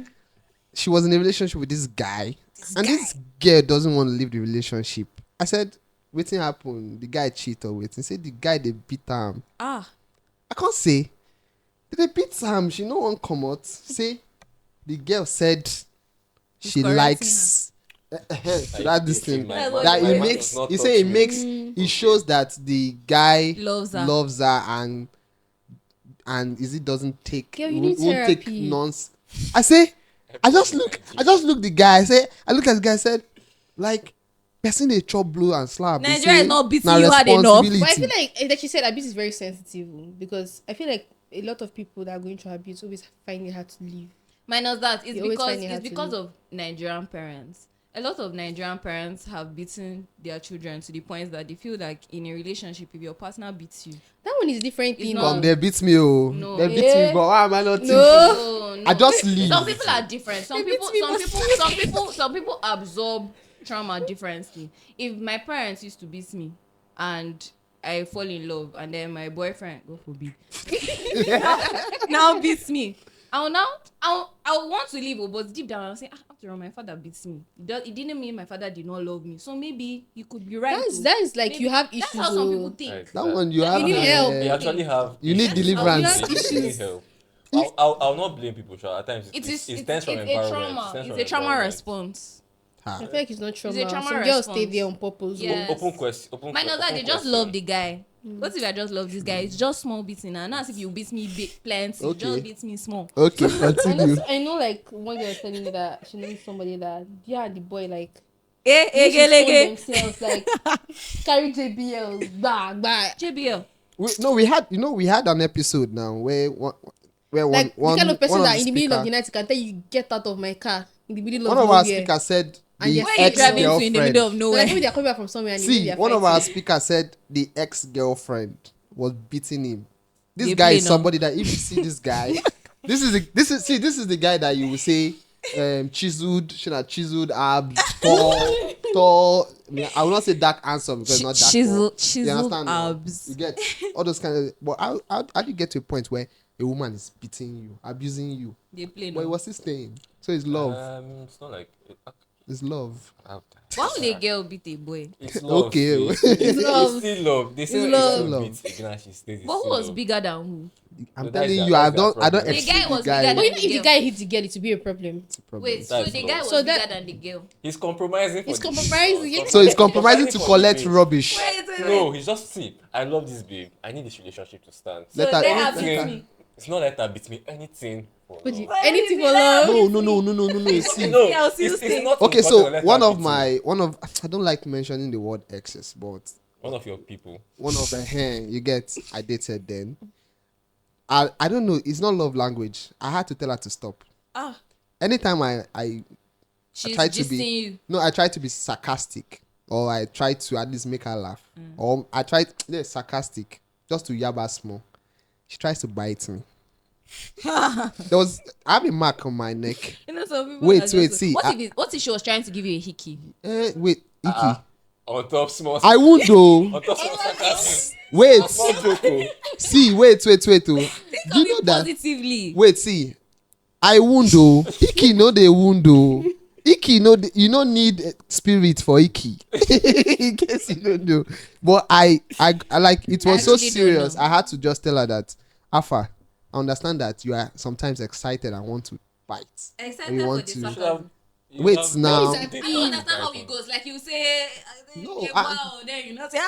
she was in a relationship with this guy, and this girl doesn't want to leave the relationship. I said, "Waiting happened. The guy cheated with." He said the guy they beat him. Ah, I can't say. Did they beat him? She no one come out. Say the girl said she correcting likes. So that this thing my- that my it man makes. does not He touch say it me. makes. It shows that the guy Loves her. and is it doesn't take Girl, you need won't take therapy. nonsense. I say I just look the guy. I look at the guy. I said like person they chop blue and slap. He Nigeria is say, not beating na you hard enough. responsibility. But I feel like you said, abuse is very sensitive because I feel like a lot of people that are going through abuse always find it hard to leave. Minus that, You always find it hard it's to because leave. of Nigerian parents. A lot of Nigerian parents have beaten their children to the point that they feel like in a relationship, if your partner beats you, That one is different It's thing. not- Come, they beat me, oh. No. They beat Yeah. me, but why am I not thinking? no, I just leave. Some people are different. Some They people, beat me, some people absorb trauma differently. If my parents used to beat me and I fall in love and then my boyfriend, God forbid, now beats me, I'll want to leave, but deep down I'll say, after all, my father beats me. It didn't mean my father did not love me. So maybe you could be right. That is like Maybe you have That's issues. how some people Oh. think. Like That one you You have. need help. They actually have. You need issues. deliverance. You need Issues. help. I'll not blame people. Sure. At times it stems from a environment. trauma. stems It's from a trauma environment. response. Ah. I feel like it's not trauma. It's a trauma Some girls stay response. there on purpose. Yeah. Open question. Minus that, they just love the guy. What if I just love this guy? It's just small beating. And not as if you beat me big plenty. You Okay. just beat me small. Okay, continue. I know, like one girl was telling me that she knows somebody that the boy like Eh, used to ege. stone themselves, like carry JBL, bah. JBL. We had an episode now where one Like the kind of person one that in the middle of the speaker- night can tell you get out of my car in the middle one of of our nowhere. speakers said And the yes, Where are you driving to in the middle of ex-girlfriend. So like maybe nowhere? they're coming back from somewhere and See, they're one of our fighting. speakers said the ex-girlfriend was beating him. This They guy play is now. somebody that if you see this guy, this is the guy that you will say chiseled abs, tall. I mean, I will not say dark handsome because it's not dark. Chiseled but you understand now? abs. You get all those kind of. But how do you get to a point where a woman is beating you, abusing you? They play But now. what's he saying? So it's love. It's not like. It's love. Why would a girl beat a boy? It's love. Okay. It's love. still love. They say love. it's love. Beats again and she stays. But who was bigger than who? I'm So that's telling their- you, that's I don't their problem. The exclude guy was the guy. bigger But you know, than if the guy hits the girl, it will be a problem. Wait, so That's the love. guy was So bigger that- than the girl. He's compromising. He's for the compromising. babe. So he's compromising to for collect the babe. rubbish. No, he's just see. I love this babe. I need this relationship to stand. So Let her- they have let beat her- me. It's not let her beat me. Anything. For But you- love. anything for love. No. See. No, else you it's say? not Okay, important so to let one her of beat you. I don't like mentioning the word exes, but One of your people. one of the you get I dated then. I don't know. It's not love language. I had to tell her to stop. Ah, Anytime I She's try to gisting be you. no, I try to be sarcastic, or I try to at least make her laugh, or I try sarcastic just to yab her small. She tries to bite me. I have a mark on my neck. You know, some people Wait, are wait, just, see. what if she was trying to give you a hickey? Wait, Iki. On top small. I won't though. On top small sarcasm. Wait, Small joke. Oh. see, wait, oh. Think Do of you know it that? positively. Wait, see. I wound though. Iki no they wound though. Iki no, you don't need spirit for Iki. In case you don't know. But I like it was so actually don't serious. know. I had to just tell her that, Alpha, I understand that you are sometimes excited and want to bite. Except You for want the to- sarcasm. Wait now. I don't understand how it goes. Like you say, No, yeah, wow, then you know, say,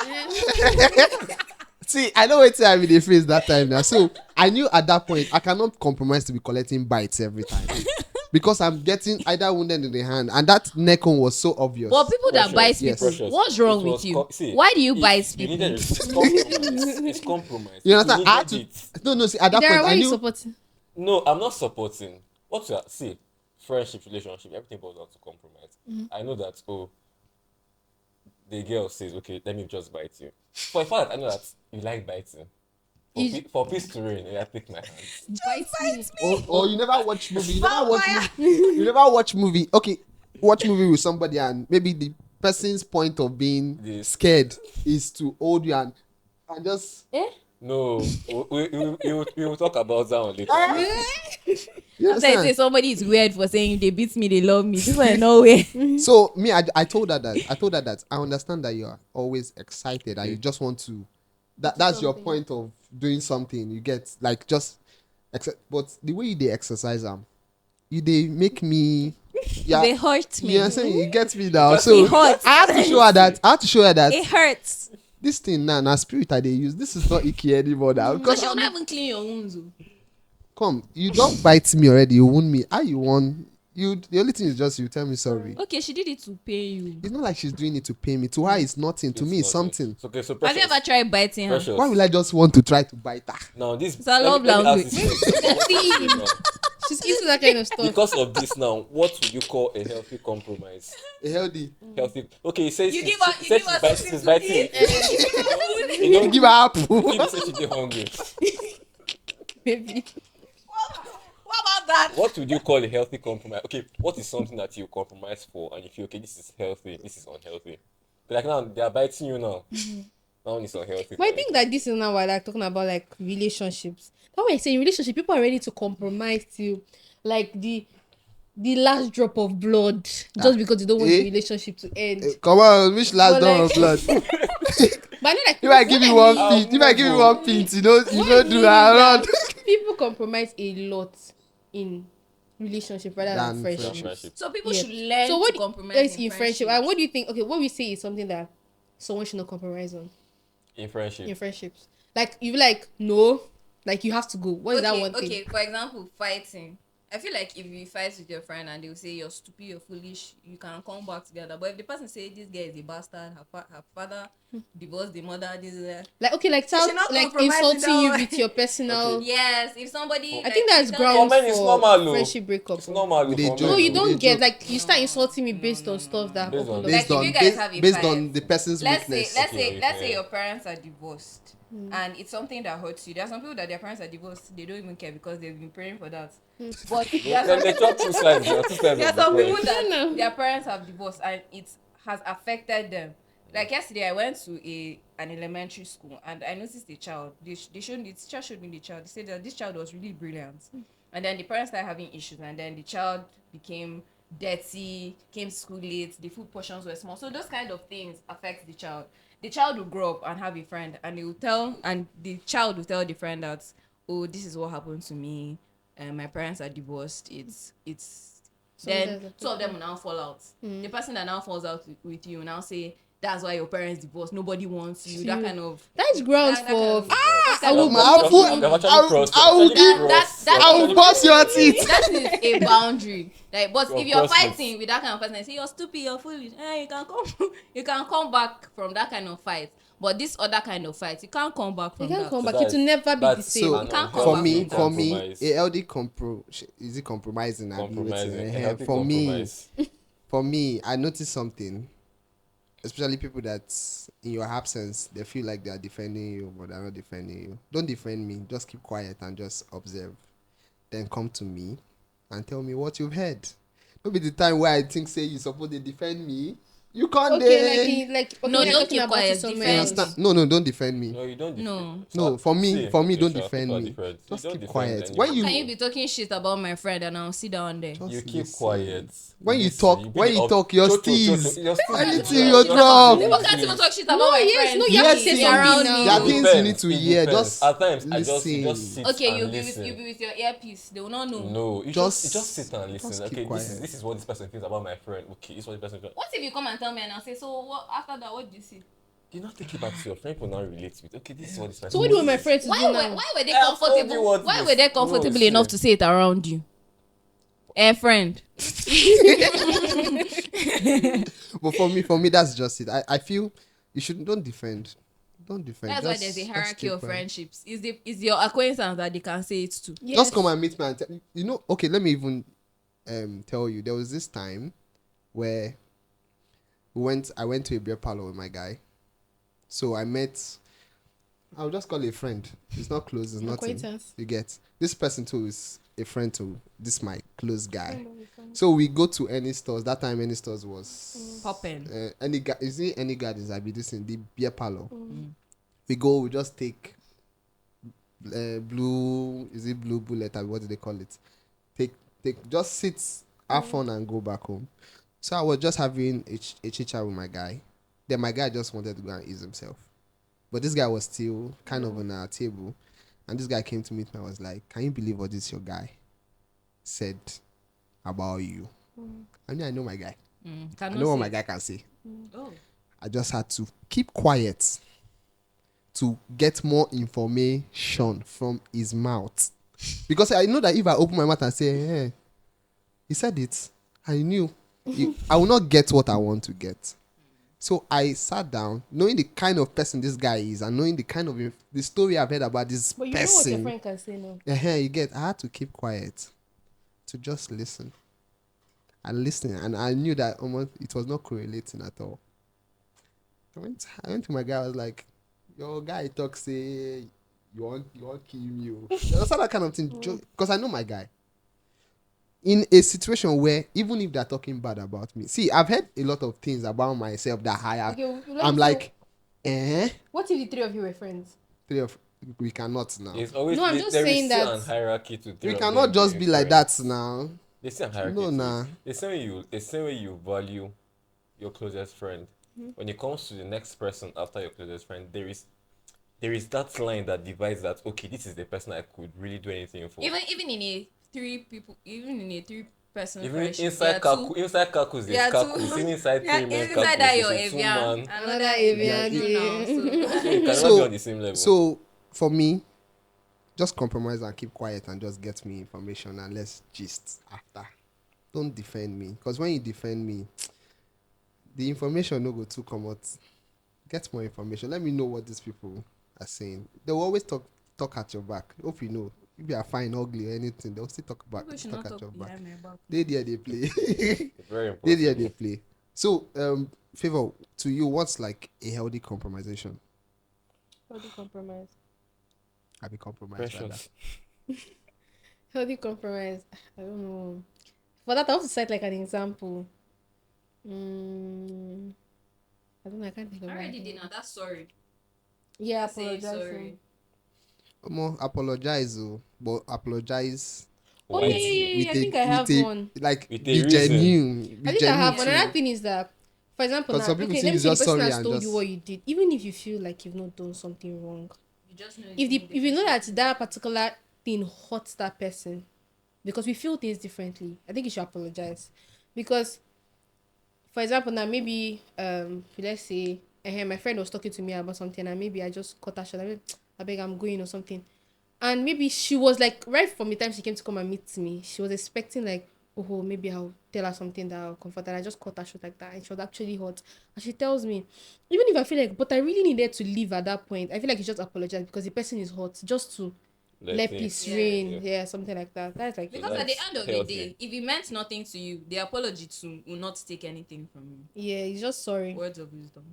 See, I know what I mean the face that time now. So I knew at that point I cannot compromise to be collecting bites every time. Because I'm getting either wounded in the hand, and that neck one was so obvious. but people that Precious, bite people, yes. what's wrong with you? Why do you bite You people? needed it. It's compromise. It's compromise. You understand? I had needed to. it. No, see, at that Dara, point why I you knew. supporting? No, I'm not supporting. What you are, see, friendship, relationship, everything boils down to compromise. I know that, the girl says, okay, let me just bite you. For a fact, I know that you like biting. For peace to reign, I pick my hands. Bite me. Or you never watch movie. You never watch movie. Okay, watch movie with somebody, and maybe the person's point of being This. scared is to hold you and just. No, we will talk about that one later. You After I say understand? somebody is weird for saying they beat me, they love me. This one no way. So me, I told her that I understand that you are always excited and you just want to. That's your point of doing something. You get like just, but the way they exercise they make me. Yeah, They hurt me. you know what I'm saying? You get me now. Just- So It hurts. I have to show her that. It hurts. This thing now spirit that they use. This is not icky anymore now. Because Because you'll not even clean your wounds. Oh. come, you don't bite me already. You wound me. How you want? You the only thing is just you tell me sorry. Okay, she did it to pay you. It's not like she's doing it to pay me. To her, it's nothing. To me, it's something. So, okay, so Have you Precious, ever tried biting her? Precious. Why will I just want to try to bite her? Now this. It's a love let me ask language. this question. Now, She's into that kind of stuff. because of this now, what would you call a healthy compromise? A healthy. Healthy. Okay, he says You she's- give her- she you says give her she's something to biting. eat. You don't Give her apple. People say she dey hungry. Baby. What about that? What would you call a healthy compromise? Okay, what is something that you compromise for and you feel, okay, this is healthy, this is unhealthy? Like now, they are biting you now. Now it's unhealthy. But I think that this is now why like talking about like relationships. That's why I say in relationship, people are ready to compromise to like the last drop of blood just because they don't want the relationship to end. Come on, which last But drop like- of blood? But I know like If I give you one I'll pint, if I give you move one on. pint, you don't what I do mean that is around. that people compromise a lot in relationship rather than Than friendship. Friendship. So people Yeah. should learn So what to compromise is in friendship? And what do you think? Okay, what we say is something that someone should not compromise on In friendship. in friendships. Like you be like no, like you have to go. What is that one thing? Okay, for example, fighting. I feel like if you fight with your friend and they will say you're stupid, you're foolish, you can come back together. But if the person say this guy is a bastard, her father divorced the mother, this is that. Like okay, like should not like compromise with insulting that you one. with your personal. Okay. Yes, if somebody. I think that's you tell For grounds men, it's for normal, though. friendship breakup. It's normal. With a for joke. men. No, you With don't a get joke. like you start insulting me based on stuff that Based on- opened up. Like, Based if on you guys have a based fight, on the person's let's say weakness. let's Okay, say let's say yeah. your parents are divorced and it's something that hurts you. There are some people that their parents are divorced, they don't even care because they've been praying for that. But there are some, They talk two sides. There are two sides there are of the some coin. people that No. their parents have divorced and it has affected them. Like yesterday I went to an elementary school and I noticed a child. The teacher showed me the child. They said that this child was really brilliant. And then the parents started having issues and then the child became dirty, came to school late, the food portions were small. So those kind of things affect the child. The child will grow up and have a friend and the child will tell the friend that, oh, this is what happened to me. My parents are divorced. It's then two of them will now fall out. The person that now falls out with you will now say, that's why your parents divorced. Nobody wants you. That kind of That's grounds that for. kind of- I will My apple- They've actually I will- crossed. I will they've give- actually crossed. That- I will bust your teeth. that is a boundary. Like, but You're if you're crossing. fighting with that kind of person, I say you're stupid, you're foolish. You can come back from that kind of fight. But this other kind of fight, you can't come back You from can't that. come So back. It will never be the that's same. So You can't come for back me, from compromise. a healthy is it compromising? Compromising. A Waiting? healthy For me, compromise. For me, I noticed something, especially people that in your absence they feel like they are defending you, but they're not defending you. Don't defend me. Just keep quiet and just observe. Then come to me and tell me what you've heard. Don't be the time where I think say you supposed to defend me. You can't. Okay, okay, No, you're don't talking keep about it quiet, somewhere You defend. else. understand? No, don't defend me. No, you don't. No. No, for me, Okay, don't sure, defend people are me. different. You Just don't keep defend quiet. When anyone. Can you you be talking shit about my friend and I'll sit down there? just You keep listen. quiet. When you Listen. talk, be when the you up- talk, your Chocho, steez. your steez will Anything drop. you Your drop. steez People will can't even drop. talk shit about No, my yes, friends. no, you have to Yes, say see, something around now. me. there are Oh. things you need to It hear. depends. Just At times, I listen. just sit Okay, and you listen. be with your earpiece. They will not know. No, you Just- just sit and listen. just keep Okay, quiet. this is what this person thinks about my friend. Okay, this is what this person. What if you come and tell me and I'll say, so what after that, what do you see? You not take it back to your friend. People now relate with. Okay, this is what this person. So what do you want my thinks. friend to do now? Why were they I have told you comfortable? what Why this- were they no, comfortable see. enough to say it around you? Friend. But for me, that's just it. I feel you should don't defend. Don't defend. That's why Just- there's a just hierarchy keep of quiet. friendships. Is your acquaintance that they can say it to. Yes. Just come and meet me and tell you know. Okay, let me even tell you. There was this time where I went to a beer parlor with my guy. So I met. I'll just call it a friend. It's not close. It's nothing. Acquaintance. You get this person too is a friend to this my close guy. So we go to any stores. That time any stores was Popping. is it any gardens? I be this in the beer parlor. We go. We just take blue. Is it blue bullet? Or what do they call it? Take just sit, have fun and go back home. So I was just having a chit chat with my guy. Then my guy just wanted to go and ease himself. But this guy was still kind of on our table. And this guy came to meet me. I was like, can you believe what this your guy said about you? I mean, I know my guy. I know what my guy can say. Oh. I just had to keep quiet to get more information from his mouth. Because I know that if I open my mouth and say, hey, he said it, I knew. I will not get what I want to get. So I sat down, knowing the kind of person this guy is and knowing the kind of the story I've heard about this But you know what your person. friend can say now. I had to keep quiet to just listen. And listening, and I knew that almost it was not correlating at all. I went to my guy. I was like, "Your guy talks say you want kill me." That's that kind of thing. Because I know my guy. In a situation where even if they're talking bad about me, see, I've heard a lot of things about myself that Okay, I'm like, what if the three of you were friends? we cannot now. It's always No, I'm just saying still that an hierarchy to. We three of cannot them just being be like friends. that now. They see a hierarchy. No, to it. nah. The same way you value your closest friend. When it comes to the next person after your closest friend, there is that line that divides that. Okay, this is the person I could really do anything for. Even in a three person Even friendship, inside Kakus, there are there's two- Kakus. Inside yeah, three men inside that your Kakus, it's a Evian, two-man. another Evian, you know. So So you cannot So- be on the same level. So for me, just compromise and keep quiet and just get me information and let's gist after. Don't defend me. Because when you defend me, the information no go too come out. Get more information. Let me know what these people are saying. They will always talk at your back. Hope you know. If you are fine, ugly, or anything, they'll still talk people should talk not at your talk back. behind my back. They there they play. Very they there important. they play. So Favor, to you, what's like a healthy compromisation? Healthy compromise. Have a compromise rather. Precious. Healthy compromise. I don't know. For that, I have to cite like an example. I don't know. I can't think of I already anything. did now. That's sorry. Yeah, Say apologize. sorry. Apologize, but apologize Oh, Why yeah, is- yeah, yeah, yeah. I think I have one. Like With a be reason. genuine. Be I think I have genuine one. Another too. thing is that, for example, 'Cause now, some people okay, think let me it's say the just person sorry has and told just- you what you did, even if you feel like you've not done something wrong. You just know. If you know that that particular thing hurts that person, because we feel things differently, I think you should apologize. Because, for example, now maybe let's say my friend was talking to me about something and maybe I just cut her short. I beg I'm going or something. And maybe she was like, right from the time she came to come and meet me, she was expecting like, oh, maybe I'll tell her something that will comfort her. And I just cut her short like that. And she was actually hurt. And she tells me, even if I feel like, but I really needed to leave at that point, I feel like you just apologize because the person is hurt just to Let let it. peace Yeah. reign. Yeah, something like that. That's like Because at the that's end of the healthy. day, if it meant nothing to you, the apology too will not take anything from you. yeah, he's just sorry. Words of wisdom.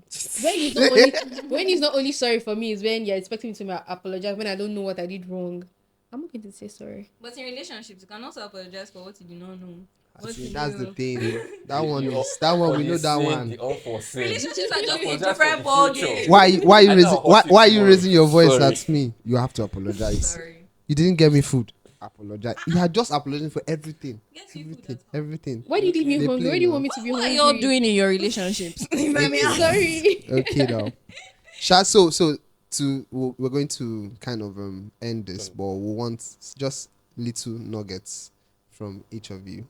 When he's not only sorry for me, is when you're expecting me to apologize when I don't know what I did wrong. I'm not going to say sorry. But in relationships, you can also apologize for what you do not know. What See, you that's the knew. thing. That The- one the is that one. for We the know that sin, one. The unforeseen. Relationships are just a Apologize for different the ball future. game. Why you I know raising I'll hurt you why you tomorrow. raising your voice Sorry. at me? You have to apologize. Sorry. You didn't get me food. Apologize. You are just apologizing for everything. Get you food Everything. at home. Everything. Why do you leave me They hungry? play Why do you now. want me to be What are hungry? y'all doing in your relationships? Let me ask. Sorry. Okay now. Sha, so we're going to kind of end this, but we want just little nuggets from each of you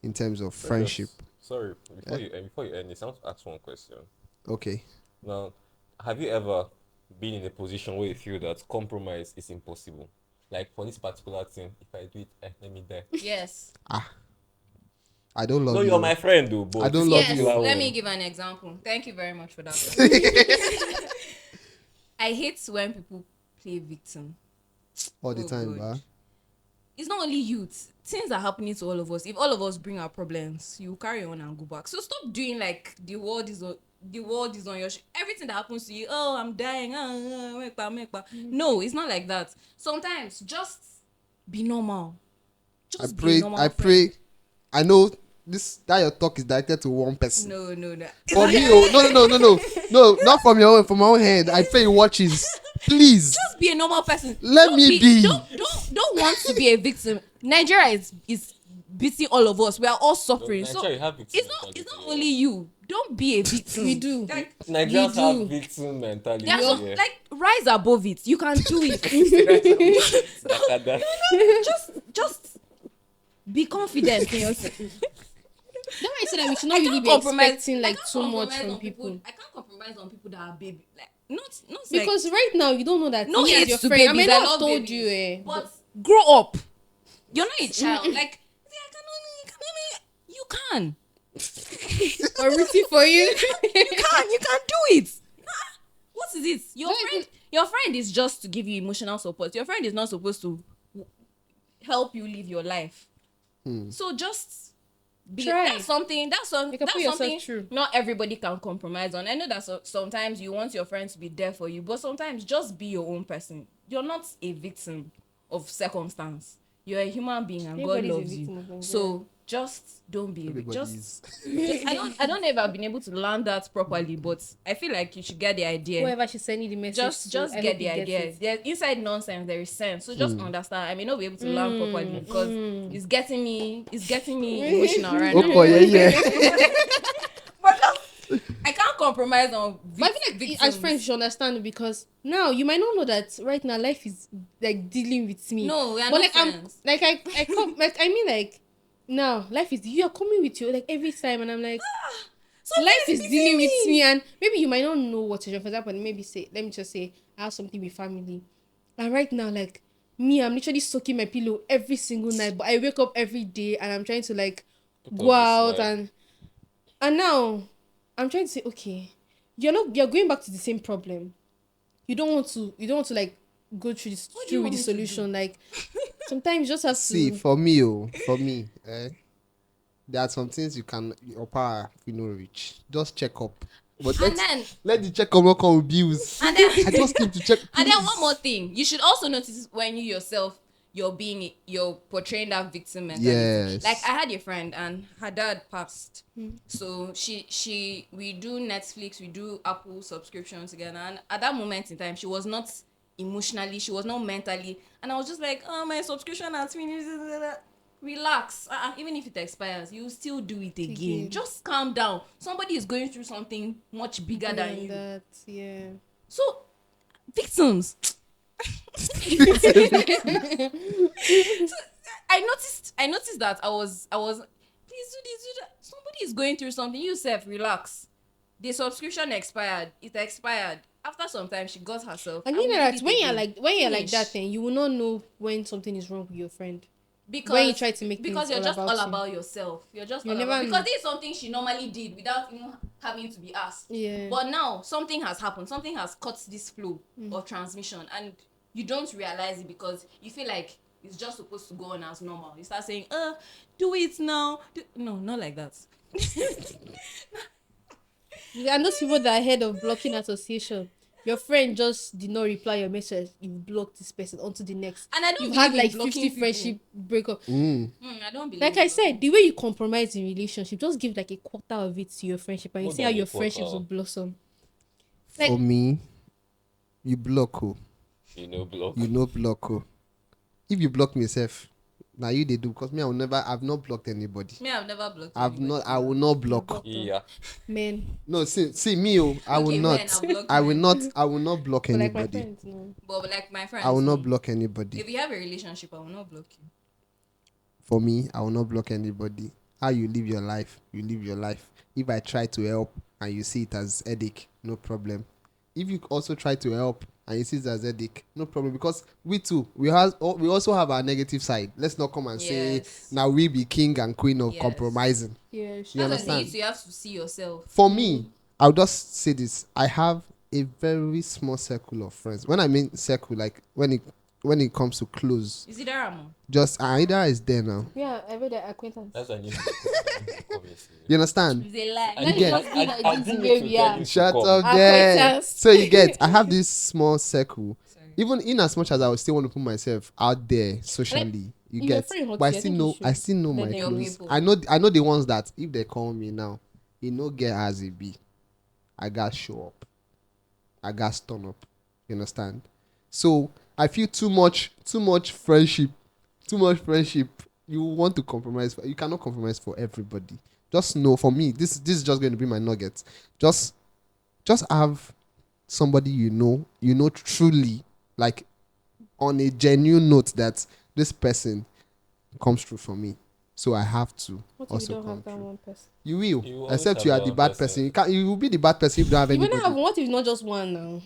in terms of friendship. Sorry, before you end this, I want to ask one question. Okay. Now, have you ever been in a position where you feel that compromise is impossible? Like for this particular thing, if I do it, let me die. Yes. I don't love No, you. you're my friend, though. But I don't this love Yes. you. particular Let one- me give an example. Thank you very much for that. I hate when people play victim. All the Oh, time, God. bah. It's not only youth. Things are happening to all of us. If all of us bring our problems, you carry on and go back. So stop doing like the world is on your everything that happens to you. Oh, I'm dying. Mekpa. No, it's not like that. Sometimes just be normal. Just be a normal I friend. pray. I know that your talk is directed to one person. No. For me, oh, no, not from your own, from my own head. I pray he watches. Please, Just be a normal person. let Don't me be. Don't want to be a victim. Nigeria is beating all of us. We are all suffering. No, So Nigeria, you have victim it's not mentality, only you. Don't be a victim. We do. Like, Nigerians do. have victim mentality. there's Yeah. like rise above it. You can do it. just be confident in yourself. That's why I said that we should not I really can't be compromise- expecting I like can't too much compromise from on people. I can't compromise on people that are baby. Like not Because like, right now you don't know that no me as hate your to friend. I babies. may I not have love told babies, you, but grow up. You're not a child. Like you can. or rooting for you. You can do it. What is it? Don't Your friend is just to give you emotional support. Your friend is not supposed to help you live your life. So just be. Try. That's something. You can That's put yourself something. through. Not everybody can compromise on. I know that sometimes you want your friends to be there for you, but sometimes just be your own person. You're not a victim of circumstance. You're a human being, and God Everybody's a loves victim you. of Nigeria. So just don't be. Everybody Just is. I don't know if I've been able to learn that properly, but I feel like you should get the idea. Whoever should send you the message. Just I get hope the he gets idea. it. There's inside nonsense, there is sense. So just understand. I may not be able to learn properly because it's getting me emotional right now. Okay, yeah. But just, I can't compromise on But I feel like victims. as friends you should understand because now you might not know that right now life is like dealing with me. No, we are but not like friends. I'm like I come like I mean like now life is you are coming with you like every time and I'm like Something life is dealing with beating me and maybe you might not know what to do. For example, maybe say let me just say I have something with family and right now like me I'm literally soaking my pillow every single night but I wake up every day and I'm trying to like Put go on the out smile. and now I'm trying to say okay you're going back to the same problem. You don't want to like go through this What do you through with want the me to do? solution like sometimes you just have See, to for me, there are some things your power you know reach. Just check up. But And then let the check up not come with bills. and then I just came to check. and then please. one more thing, you should also notice when you yourself you're portraying that victim mentality. Yes. Like I had a friend and her dad passed. So we do Netflix, we do Apple subscription together, and at that moment in time she was not emotionally, she was not mentally, and I was just like, oh, my subscription has finished. Relax. Even if it expires, you still do it again. Again. Just calm down. Somebody is going through something much bigger than you. that yeah So victims. I noticed that I was please do this, do that. Somebody is going through something. You self relax. The subscription expired. It expired. After some time she got herself. and I you know will that do it when you're again. like Finish. that then you will not know when something is wrong with your friend Because when you try to make because things you're all just about all you. about yourself. You're just You all never about, know. because this is something she normally did without even having to be asked. Yeah. But now something has happened. Something has cut this flow of transmission, and you don't realize it because you feel like it's just supposed to go on as normal. You start saying, do it now. No, not like that. And those people that are head of blocking association, your friend just did not reply your message, you blocked this person onto the next. And I don't You've believe had in like blocking 50 people. friendship breakup. I don't believe. Like I said, the way you compromise in relationship, just give like a quarter of it to your friendship, and you More see how than a your friendships quarter. will blossom. For Like- me, you block who? Block. You know block who? If you block myself, now you they do because me I've not blocked anybody. Me, I've never blocked. I will not block. Block them. Yeah. Men. No, see me, I will Okay, not. men, I'll block I will men. not. I will not block But like my anybody. friends, no. But like my friends, I will not no. block anybody. If you have a relationship, I will not block you. For me, I will not block anybody. How you live your life, you live your life. If I try to help and you see it as headache, no problem. If you also try to help and you see it as headache, no problem. Because we too, we also have our negative side. Let's not come and say Yes. now we be king and queen of Yes. compromising. Yeah, You That's what I understand? say. You have to see yourself. For me, I'll just say this. I have a very small circle of friends. When I mean circle, like when it comes to close, Is it Aramo? just either is there now. Yeah, I read that acquaintance. That's why I need to come here. You understand? It's a lie. I get- Just be like I this didn't way need we to tell are. you to Shut come. up there. Acquaintance. So you get, I have this small circle. Sorry. Even in as much as I would still want to put myself out there socially, you if your get. friend hurts But I you, I still think you know, I should still know let my them know. close. People. I know the ones that if they call me now, you know, get as it be. I got show up. I got turn up. You understand? So I feel too much friendship. Too much friendship. You want to compromise. You cannot compromise for everybody. Just know, for me, this is just going to be my nugget. Just have somebody you know truly, like on a genuine note that this person comes through for me. So I have to What if also you don't come have that through. one person? You You will, always except have you are that the one bad person. person. You will be the bad person if you don't have You anybody. better have what if not just one now?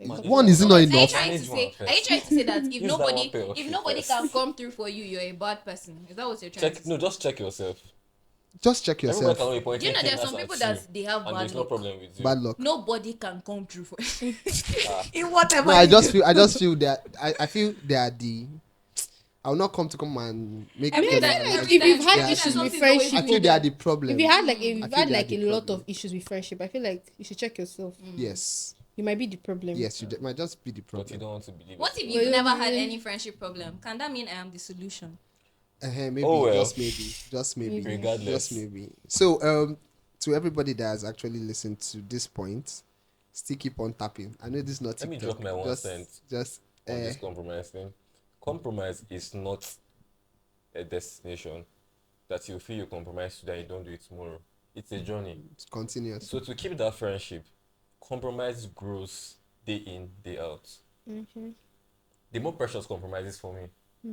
Man, One this isn't one- not Are you enough. trying to Manage say? one Are you first. trying to say that if Use that nobody, one pair of if shoe nobody first. can come through for you, you're a bad person? Is that what you're trying to Check. say? No, just check yourself. Just check Everybody yourself. can only Do point you know there are fingers some people at that you, they have and bad there's no luck? problem with you. Bad luck. Nobody can come through for Ah. in whatever. No, I you just do. feel that I feel they are the. I will not come and make Every them time- like every if time- you've had every time issues with something's friendship, I always feel they are good. the problem. If you had like I you've feel had they are like the a lot problem. of issues with friendship, I feel like you should check yourself. Yes. You might be the problem. Yes, might just be the But you problem. don't want to believe What it. if Well, you've never yeah. had any friendship problem? Can that mean I am the solution? Maybe, Oh, well. just maybe, Regardless. just maybe. So, to everybody that has actually listened to this point, still keep on tapping. I know this is not Let me TikTok. drop my 1 cent Just on this compromise thing. Compromise is not a destination that you feel you compromise today and you don't do it tomorrow. It's a journey. it's continuous. So to keep that friendship, compromise grows day in, day out. The more precious compromise is for me,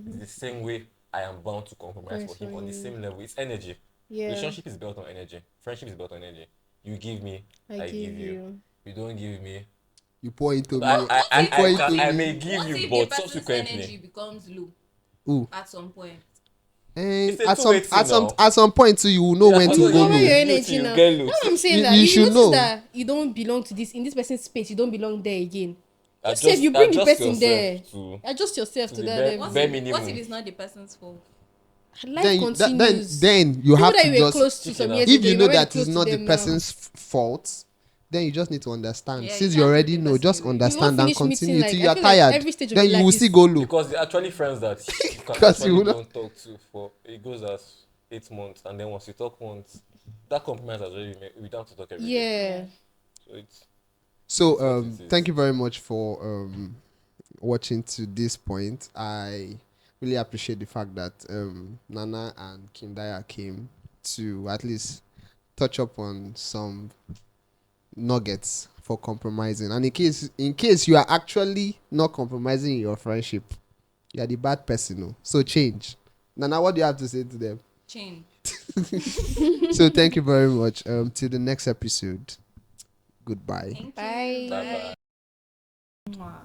it's the same way I am bound to compromise Yes, for him for on the you. same level. It's energy. Yeah. Relationship is built on energy. Friendship is built on energy. You give me, I give you. you. You don't give me. You pour into me. I pour into I me. may give What you, if but the person's subsequently. energy becomes low Ooh. at some point? And It's a two-way thing now. at some point too, you will know Yeah, when I to know go Know where your low. energy You now. get low. That's what I'm saying. You- That you if should you notice know. that you don't belong to this in this person's space, you don't belong there again. Just say Adjust- if you bring the adjust person yourself there, to- adjust yourself to the that bare- level. What bare if, minimum. what if it's not the person's fault? Life Then continues. then you People have that to you were just close to some years if ago, you you're know not really that close it's to not the them now. person's fault, then you just need to understand. Yeah, Since you you can't already put the know, person just away. understand You and won't finish continue meeting, till like, you I are feel like tired. every stage of Then your you life will still is- go low. Because they're actually friends that you can Because you actually will don't talk to for it goes as 8 months, and then once you talk once, that compromise has already been made. We don't have to talk every day. Yeah. So it's So That's what it is. thank you very much for watching to this point. I really appreciate the fact that Nana and Kindaya came to at least touch up on some nuggets for compromising. And in case you are actually not compromising in your friendship, you are the bad person. No? So change. Nana, what do you have to say to them? Change. So thank you very much. Till the next episode. Goodbye. Thank Bye. you. bye bye. Mwah.